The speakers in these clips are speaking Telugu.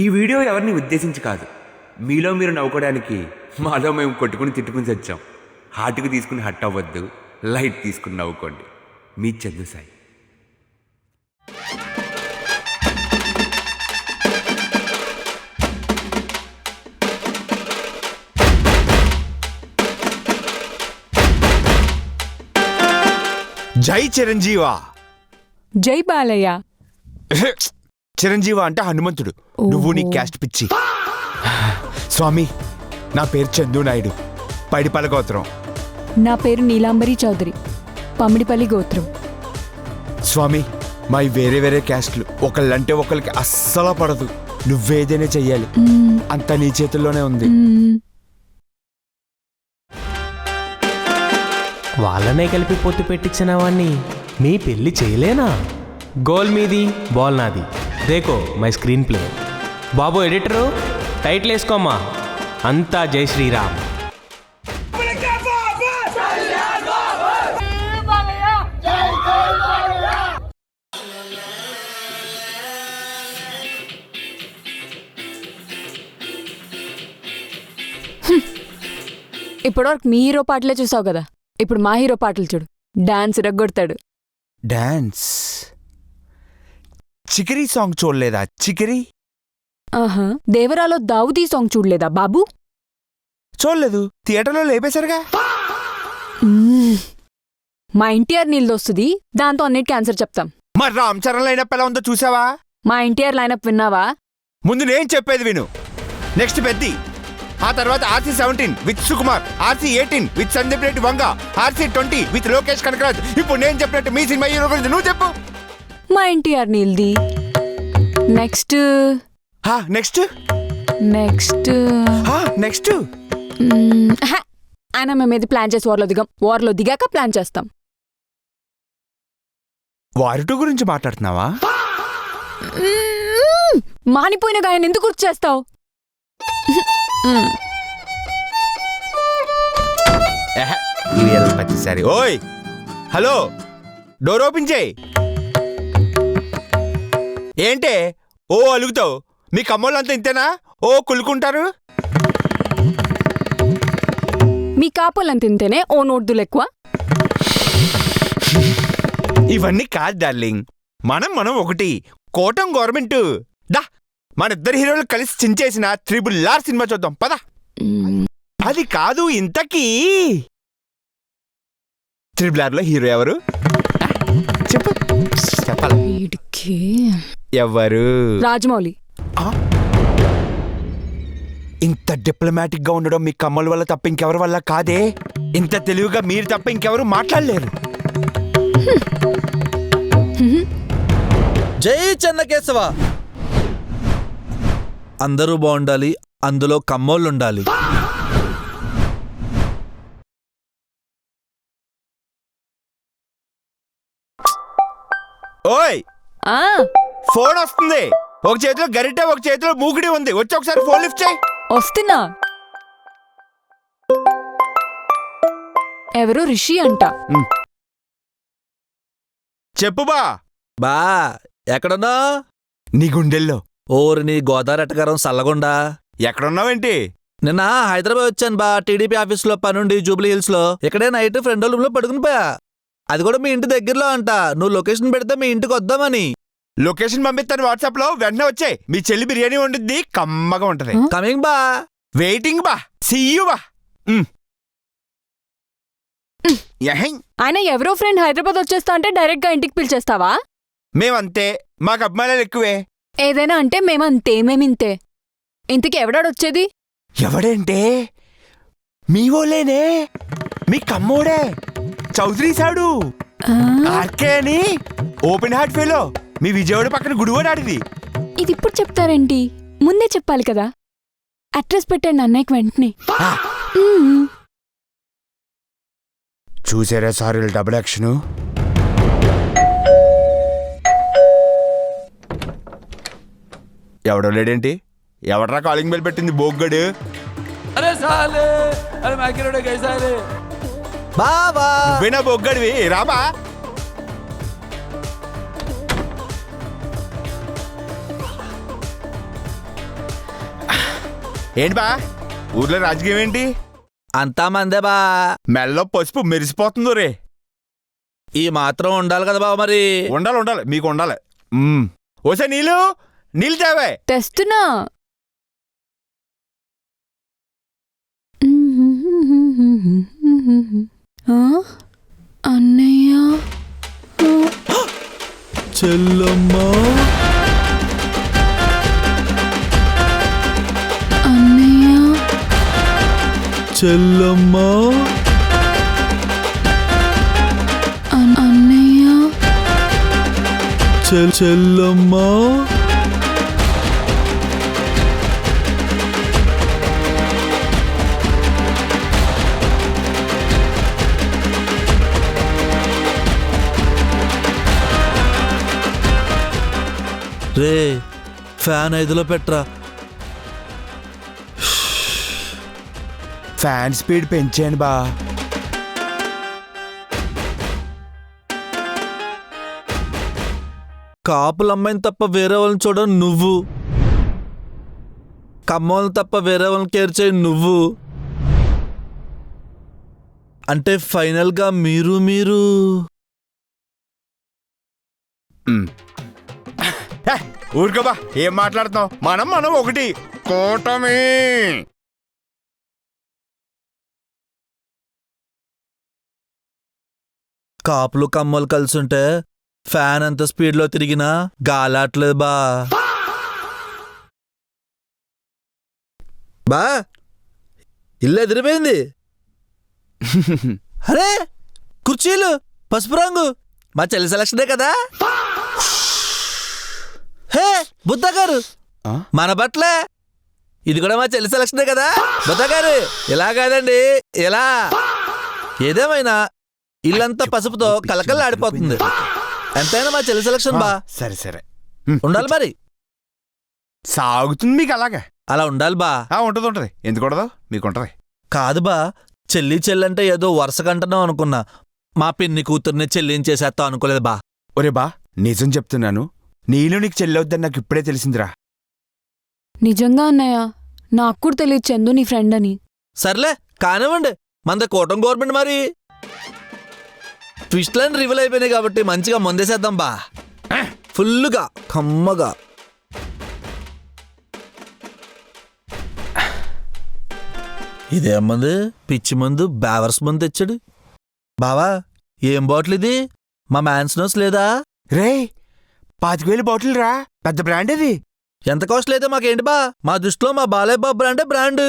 ఈ వీడియో ఎవరిని ఉద్దేశించి కాదు, మీలో మీరు నవ్వుకోవడానికి. మాలో మేము కొట్టుకుని తిట్టుకుని తెచ్చాం. హార్ట్కి తీసుకుని హట్ అవ్వద్దు, లైట్ తీసుకుని నవ్వుకోండి. మీ చందు సాయి. జై చిరంజీవా. జై బాలయ్య. చిరంజీవ అంటే హనుమంతుడు. నువ్వు నీ క్యాస్ట్ పిచ్చి. స్వామి, నా పేరు చందు నాయుడు, పైడిపల్లి గోత్రం. నా పేరు నీలాంబరి చౌదరి, పమిడిపల్లి గోత్రం. స్వామి, మా వేరే వేరే క్యాస్ట్లు, ఒకళ్ళంటే ఒకరికి అస్సలు పడదు. నువ్వేదైనా చెయ్యాలి, అంతా నీ చేతుల్లోనే ఉంది. వాళ్ళనే కలిపి పొత్తు పెట్టించిన వాణ్ణి మీ పెళ్ళి చేయలేనా? గోల్ మీది, బాల్ నాది. దేకో మై స్క్రీన్ ప్లే. బాబు ఎడిటరు, టైటిల్ వేసుకోమ్మా. అంతా జై శ్రీరామ్. ఇప్పటివరకు మీ హీరో పాటలే చూసావు కదా, ఇప్పుడు మా హీరో పాటలు చూడు. డాన్స్ రగ్గొడతాడు. డాన్స్? చికిరి సాంగ్ చూడలేదా? చికిరి. ఆహా, దేవరాలో దావుదీ సాంగ్ చూడలేదా బాబు? చూడలేదు, థియేటర్లో లేపేశారుగా. మా ఎన్టీఆర్ నీళ్ళదొస్తుంది, దాంతో అన్నిటికీ ఆన్సర్ చెప్తాం. మరి రామ్ చరణ్ లైనప్ ఎలా ఉందో చూసావా? మా ఎన్టీఆర్ లైనప్ విన్నావా? ముందు నేను చెప్పేది విను. నెక్స్ట్ పెద్ది, ఆ తర్వాత RC-17 with Sukumar, RC-18 with Sandeep Reddy Vanga, RC-20 with Lokesh Kanagaraj. ఇప్పుడు నేను చెప్పినట్టు మీ సినిమా హీరో గురించి నువ్వు చెప్పు. మా ఎన్టీఆర్ నీల్ది. నెక్స్ట్ నెక్స్ట్ నెక్స్ట్ నెక్స్ట్ ఆయన మేమేది ప్లాన్ చేసి వార్లో దిగాం. వార్లో దిగాక ప్లాన్ చేస్తాం. వారిటూ గురించి మాట్లాడుతున్నావా? మానిపోయిన గాయని ఎందుకు గుర్తు చేస్తావు? సరే. ఓయ్, హలో, డోర్ ఓపెన్ చేయి. ఏంటే ఓ అలుగుతావు? మీ కమ్మోళ్ళంతా ఇంతేనా? ఓ కులుకుంటారు. మీ కాపోలని తింటేనే ఓ నోట్దులు ఎక్కువ. ఇవన్నీ కాదు డార్లింగ్, మనం ఒకటి. కోటం గవర్నమెంట్. దా, మన ఇద్దరు హీరోలు కలిసి చించేసిన RRR సినిమా చూద్దాం పద. అది కాదు, ఇంతకీ RRRలో హీరో ఎవరు? చెప్పు, చెప్పాలి. ఎవరు? రాజమౌళి. ఇంత డిప్లొమాటిక్ గా ఉండడం మీ కమ్మల వల్ల తప్ప ఇంకెవరి వల్ల కాదే. ఇంత తెలివిగా మీరు తప్ప ఇంకెవరు మాట్లాడలేరు. జై చెన్నకేశవ. అందరూ బాగుండాలి, అందులో కమ్మోళ్ళుండాలి. ఓయ్, ఫోన్ వస్తుంది. ఒక చేతిలో గరిటె, ఒక చేతిలో మూకుడి ఉంది. వచ్చి ఒకసారి ఫోన్ లిఫ్ట్ చేయి. వస్తున్నా. ఎవరు? రిషి అంట. చెప్పు బా. బా, ఎక్కడున్నా? నీ గుండెల్లో. ఓరి నీ గోదావరి ఎట్టగారం సల్లగుండా. ఎక్కడున్నావేంటి? నిన్న హైదరాబాద్ వచ్చాను బా, టీడీపీ ఆఫీస్లో పనుండి జూబ్లీ హిల్స్ లో. ఇక్కడే నైట్ ఫ్రెండ్ రూమ్ లో పడుకుని పోయా. అది కూడా మీ ఇంటి దగ్గరలో అంట. నువ్వు లొకేషన్ పెడితే మీ ఇంటికి వద్దామని. లొకేషన్ పంపిస్తాను వాట్సాప్ లో, వెంటనే వచ్చాయి. మీ చెల్లి బిర్యానీ వండుద్ది, కమ్మగా ఉంటది. కమింగ్ బా. వెయిటింగ్ బా. సీ యూ బా. ఆయన ఎవరో ఫ్రెండ్ హైదరాబాద్ వచ్చేస్తా అంటే డైరెక్ట్ గా ఇంటికి పిలిచేస్తావా? మేమంతే, మాకు అభిమానాలు ఎక్కువే. ఏదైనా అంటే మేమంతే, మేమింతే. ఇంతకీ ఎవడాడొచ్చేది? ఎవడంటే మీ ఓలేనే, మీ కమ్మోడే, చౌదరి సాడు. ఆర్కే అని ఓపెన్ హార్ట్ ఫెలో, మీ విజయవాడ పక్కన గుడివాడాడిది. ఇది ఇప్పుడు చెప్తారేంటి? ముందే చెప్పాలి కదా. అడ్రస్ పెట్టండి అన్నయ్యకి వెంటనే. చూసారా సార్ డబుల్ యాక్షన్? ఎవడో లేడేంటి? ఎవడరా కాలింగ్ బెల్ పెట్టింది? బోగ్గడు. బావా, నువ్వేనా బొగ్గడివి? రాబా. ఏంటి బా ఊర్లో రాజకీయం ఏంటి? అంతా మందే బా. మెల్లో పసుపు మెరిసిపోతుందో రే. ఈ మాత్రం ఉండాలి కదా బావ మరి. ఉండాలి ఉండాలి మీకు ఉండాలి. ఓసే నీళ్ళు నీళ్ళు తేవే. తెస్తున్నా. ఆ? అన్నయ్య చెల్లమ్మా అన్నయ్య చెల్లమ్మా అన్నయ్య చెల్లమ్మా రే ఫ్యాన్ 5లో పెట్టరా. ఫ్యాన్ స్పీడ్ పెంచాను బా. కాపుల అమ్మాయిని తప్ప వేరే వాళ్ళని చూడడం నువ్వు, కమ్మోళ్ళని తప్ప వేరే వాళ్ళని కేర్ చేయి నువ్వు. అంటే ఫైనల్గా మీరు ఊరుకోబా ఏం మాట్లాడుతున్నావు? మనం ఒకటి కూటమి. కాపులు కమ్మలు కలిసుంటే ఫ్యాన్ ఎంత స్పీడ్లో తిరిగినా గాలాట్లేదు బా. బా ఇల్లు ఎదిరిపోయింది. అరే కుర్చీలు పసుపు రంగు మా చెల్లి సెలక్షనే కదా. హే బుద్ధ గారు మన బట్టలే, ఇది కూడా మా చెల్లి సెలక్షనే కదా. బుద్ధ గారు ఇలా కాదండి ఇలా. ఏదేమైనా ఇల్లంతా పసుపుతో కలకల్లాడిపోతుంది. ఎంతైనా మా చెల్లి సెలక్షన్ బా. సరే సరే ఉండాలి మరి. సాగుతుంది మీకు అలాగా. అలా ఉండాలి బా. ఉంటది ఉంటది ఎందుకుండదు మీకుంటది. కాదు బా, చెల్లంటే ఏదో వరుసగంటున్నావు అనుకున్నా. మా పిన్ని కూతుర్ని చెల్లించేసేస్తావు అనుకోలేదు బా. ఒరే బా నిజం చెప్తున్నాను, నీళ్ళు నీకు చెల్లవుద్దని నాకు ఇప్పుడే తెలిసిందిరా. నిజంగా అన్నయ్య నాకు కూడా తెలియదు చందు నీ ఫ్రెండ్ అని. సర్లే కానివ్వండి, మంద కూటమి గవర్నమెంట్ మరి. ట్విస్ట్ లైన్ రివీల్ అయిపోయినాయి కాబట్టి మంచిగా ముందేసేద్దాం బా. ఫుల్లుగా కమ్మగా. ఇదేమంది పిచ్చి మందు బ్యావర్స్ మందు తెచ్చాడు. బావా ఏం బాటిల్ ఇది? మా మ్యాన్స్నోస్ లేదా? రే 5,000 బాటిల్ రా, పెద్ద బ్రాండ్ ఇది. ఎంత కాస్ట్ అయితే మాకేంటి బా, మా దృష్టిలో మా బాలయ్య బాబు బ్రాండే బ్రాండ్.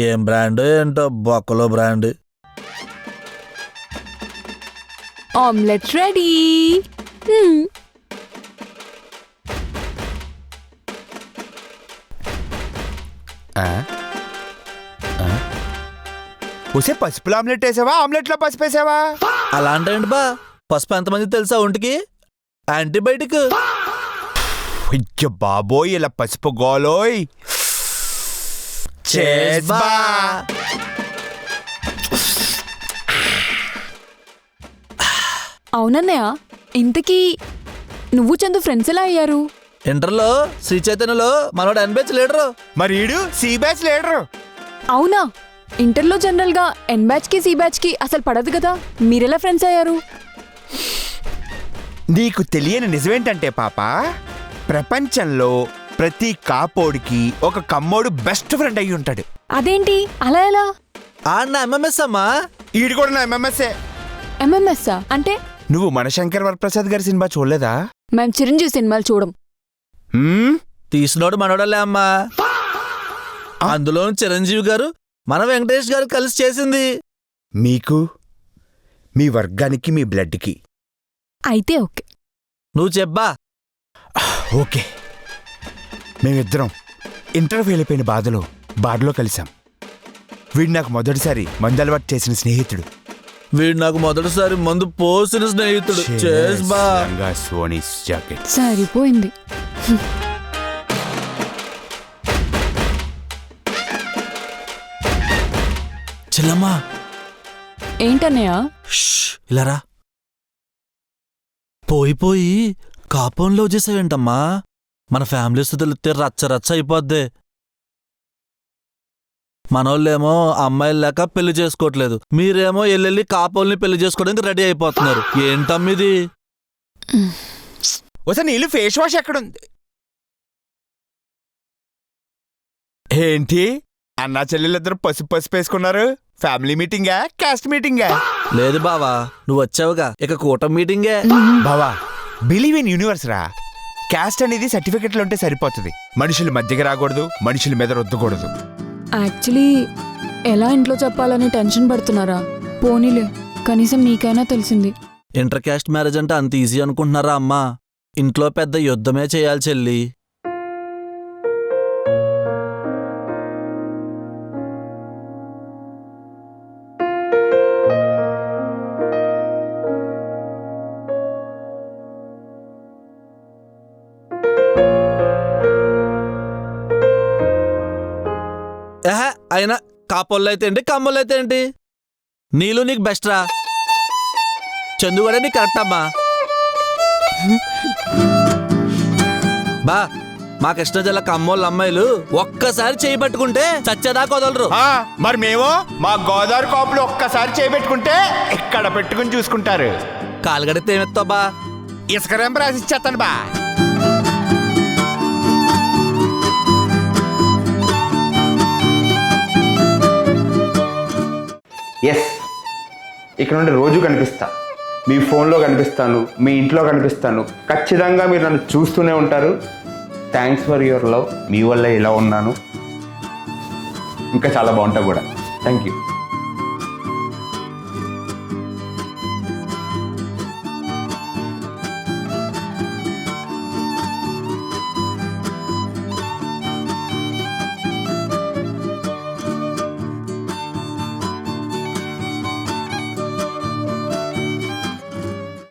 ఏం బ్రాండ్ ఏంటో బొక్కలో బ్రాండ్. Omelette ready. ఒసే పసుపులో ఆమ్లెట్ వేసావా, ఆమ్లెట్లో పసుపు వేసావా? అలా అంటే బా, పసుపు ఎంతమంది తెలుసా ఒంటికి? యాంటీబయాటిక్. అయ్యో బాబోయ్ ఇలా పసుపు గోలోయ్. అవునన్నయ్య, ఇంతకీ నువ్వు చందు ఫ్రెండ్స్ ఎలా అయ్యారు? ఇంటర్లో శ్రీ చైతన్యలో మనోడు ఎన్బెచ్ లీడరు. మరి ఈడు సి బ్యాచ్ లీడరు. అవునా? ఇంటర్లో జనరల్గా ఎన్ బ్యాచ్కి సి బ్యాచ్కి అసలు పడదు కదా, మీరెలా ఫ్రెండ్స్ అయ్యారు? నీకు తెలియని నిజమేంటంటే పాప, ప్రపంచంలో ప్రతి కాపోడికి ఒక కమ్మోడు బెస్ట్ ఫ్రెండ్ అయ్యి ఉంటాడు. అదేంటి అలా ఎలా? ఆడిన ఎంఎంఎస్ అమ్మా. ఈడు కూడా నా ఎంఎంఎస్ఏ. ఎంఎంఎస్సా అంటే? నువ్వు మనశంకర్ వరప్రసాద్ గారి సినిమా చూడలేదా? మేం చిరంజీవి సినిమాలు చూడం. తీసినోడు మనోడలే అమ్మా. అందులో చిరంజీవి గారు మన వెంకటేష్ గారు కలిసి చేసింది. మీకు మీ వర్గానికి మీ బ్లడ్కి అయితే ఓకే. నువ్వు చెప్పా. ఓకే. మేమిద్దరం ఇంటర్ ఫెయిల్ అయిపోయిన బాధలో కలిసాం. వీడు నాకు మొదటిసారి మందు అలవాటు చేసిన స్నేహితుడు. వీడు నాకు మొదటిసారి మందు పోసిన స్నేహితుడు. చేస్ బా. సోనీస్ జాకెట్ సరిపోయింది. చెల్లమ్మా. ఏంటన్నయ్య? ఇలారా. పోయి కాపంలో చేసావేంటమ్మా? మన ఫ్యామిలీ స్థితులు రచ్చ రచ్చ అయిపోద్ది. మనోళ్ళేమో అమ్మాయిలు లేక పెళ్లి చేసుకోవట్లేదు, మీరేమో ఎల్లెళ్ళి కాపోల్ని పెళ్లి చేసుకోవడానికి రెడీ అయిపోతున్నారు. ఏంటమ్మిది? ఒకసారి నీళ్ళు ఫేస్ వాష్ ఎక్కడుంది? ఏంటి అన్నా చెల్లెలిద్దరు పసుపు పసుపు వేసుకున్నారు? ఫ్యామిలీ మీటింగా కాస్ట్ మీటింగా? లేదు బావా, నువ్వు వచ్చావుగా, ఇక కూటమి మీటింగే. బావా బిలీవ్ ఇన్ యూనివర్స్ రా. క్యాస్ట్ అనేది సర్టిఫికెట్లో ఉంటే సరిపోతుంది. మనుషుల మధ్యకి రాకూడదు, మనుషుల మీద రుద్దకూడదు. యాక్చువల్లీ ఎలా ఇంట్లో చెప్పాలని టెన్షన్ పడుతున్నారా? పోనీలే, కనీసం మీకైనా తెలిసింది. ఇంటర్ క్యాస్ట్ మ్యారేజ్ అంటే అంత ఈజీ అనుకుంటున్నారా అమ్మా? ఇంట్లో పెద్ద యుద్ధమే చేయాలి చెల్లి. అయినా కాపోళ్ళు అయితే ఏంటి, కమ్మోళ్ళు అయితే ఏంటి, నీళ్ళు నీకు బెస్ట్ రా. చందు కూడా నీకు కరెక్ట్ అమ్మా. బా మా కృష్ణ జిల్లా కమ్మోళ్ళ అమ్మాయిలు ఒక్కసారి చేయి పట్టుకుంటే చచ్చేదాకా వదలరు. మరి మేము మా గోదావరి కాపులు ఒక్కసారి చేయబెట్టుకుంటే ఇక్కడ పెట్టుకుని చూసుకుంటారు. కాలు గడితే ఏమెత్తావు బా? ఇసుక రెంప రాసి ఇచ్చేస్తాను బా. ఎస్, ఇక్కడ నుండి రోజు కనిపిస్తా. మీ ఫోన్లో కనిపిస్తాను, మీ ఇంట్లో కనిపిస్తాను. ఖచ్చితంగా మీరు నన్ను చూస్తూనే ఉంటారు. Thanks for your love. మీ వల్ల ఇలా ఉన్నాను, ఇంకా చాలా బాగుంటా కూడా. Thank you.